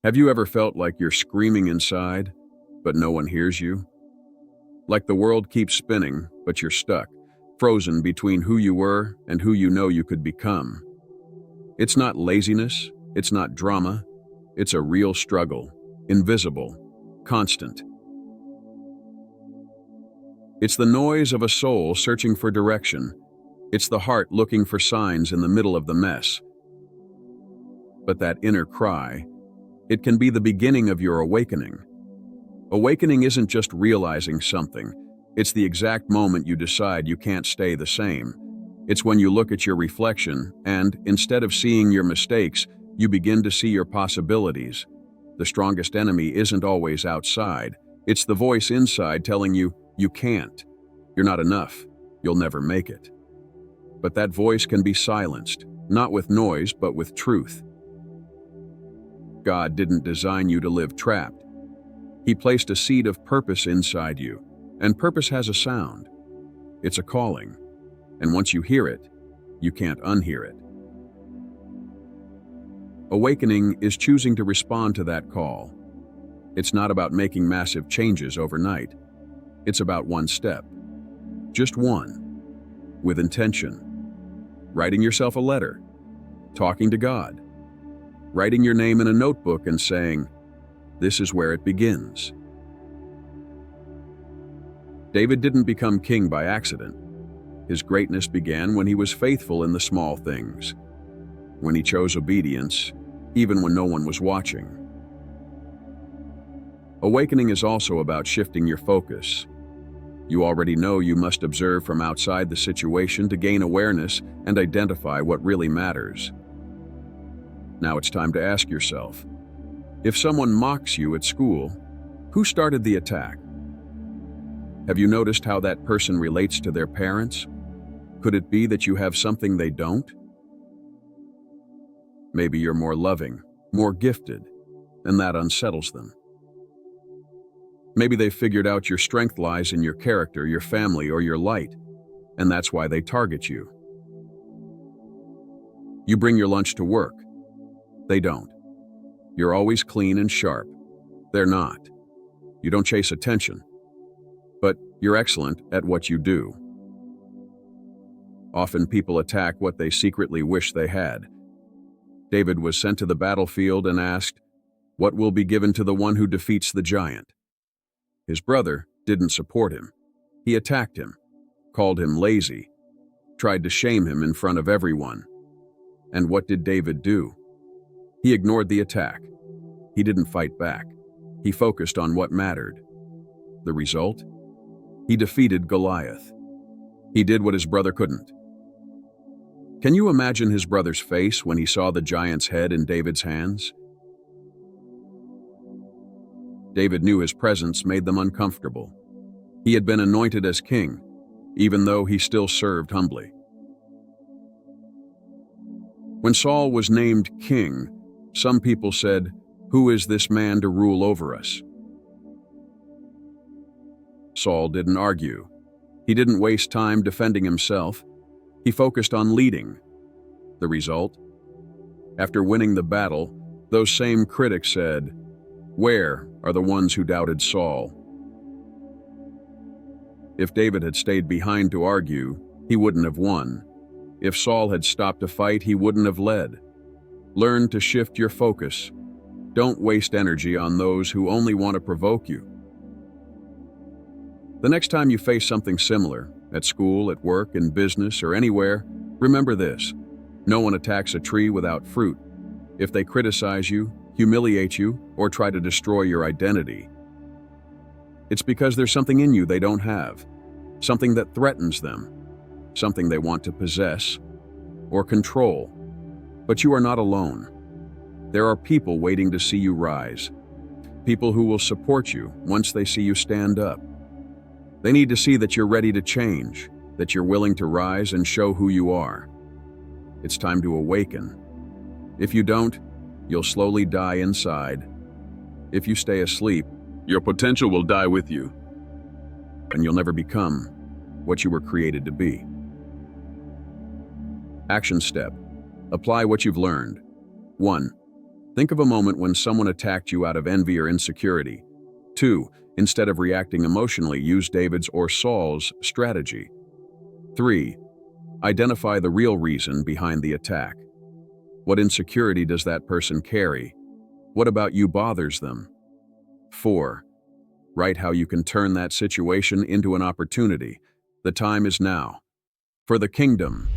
Have you ever felt like you're screaming inside, but no one hears you? Like the world keeps spinning, but you're stuck, frozen between who you were and who you know you could become. It's not laziness, it's not drama, it's a real struggle, invisible, constant. It's the noise of a soul searching for direction. It's the heart looking for signs in the middle of the mess. But that inner cry, it can be the beginning of your awakening. Awakening isn't just realizing something. It's the exact moment you decide you can't stay the same. It's when you look at your reflection and, instead of seeing your mistakes, you begin to see your possibilities. The strongest enemy isn't always outside. It's the voice inside telling you, you can't. You're not enough. You'll never make it. But that voice can be silenced, not with noise, but with truth. God didn't design you to live trapped. He placed a seed of purpose inside you, and purpose has a sound. It's a calling, and once you hear it, you can't unhear it. Awakening is choosing to respond to that call. It's not about making massive changes overnight. It's about one step, just one, with intention. Writing yourself a letter, talking to God, writing your name in a notebook and saying, "This is where it begins." David didn't become king by accident. His greatness began when he was faithful in the small things, when he chose obedience, even when no one was watching. Awakening is also about shifting your focus. You already know you must observe from outside the situation to gain awareness and identify what really matters. Now it's time to ask yourself, if someone mocks you at school, who started the attack? Have you noticed how that person relates to their parents? Could it be that you have something they don't? Maybe you're more loving, more gifted, and that unsettles them. Maybe they figured out your strength lies in your character, your family, or your light, and that's why they target you. You bring your lunch to work. They don't. You're always clean and sharp. They're not. You don't chase attention, but you're excellent at what you do. Often people attack what they secretly wish they had. David was sent to the battlefield and asked, "What will be given to the one who defeats the giant?" His brother didn't support him. He attacked him, called him lazy, tried to shame him in front of everyone. And what did David do? He ignored the attack. He didn't fight back. He focused on what mattered. The result? He defeated Goliath. He did what his brother couldn't. Can you imagine his brother's face when he saw the giant's head in David's hands? David knew his presence made them uncomfortable. He had been anointed as king, even though he still served humbly. When Saul was named king, some people said, "Who is this man to rule over us?" Saul didn't argue. He didn't waste time defending himself. He focused on leading. The result? After winning the battle, those same critics said, "Where are the ones who doubted Saul?" If David had stayed behind to argue, he wouldn't have won. If Saul had stopped to fight, he wouldn't have led. Learn to shift your focus. Don't waste energy on those who only want to provoke you. The next time you face something similar, at school, at work, in business, or anywhere, remember this: no one attacks a tree without fruit. If they criticize you, humiliate you, or try to destroy your identity, it's because there's something in you they don't have, something that threatens them, something they want to possess or control. But you are not alone. There are people waiting to see you rise, people who will support you once they see you stand up. They need to see that you're ready to change, that you're willing to rise and show who you are. It's time to awaken. If you don't, you'll slowly die inside. If you stay asleep, your potential will die with you, and you'll never become what you were created to be. Action step. Apply what you've learned. 1. Think of a moment when someone attacked you out of envy or insecurity. 2. Instead of reacting emotionally, use David's or Saul's strategy. 3. Identify the real reason behind the attack. What insecurity does that person carry? What about you bothers them? 4. Write how you can turn that situation into an opportunity. The time is now. For the kingdom.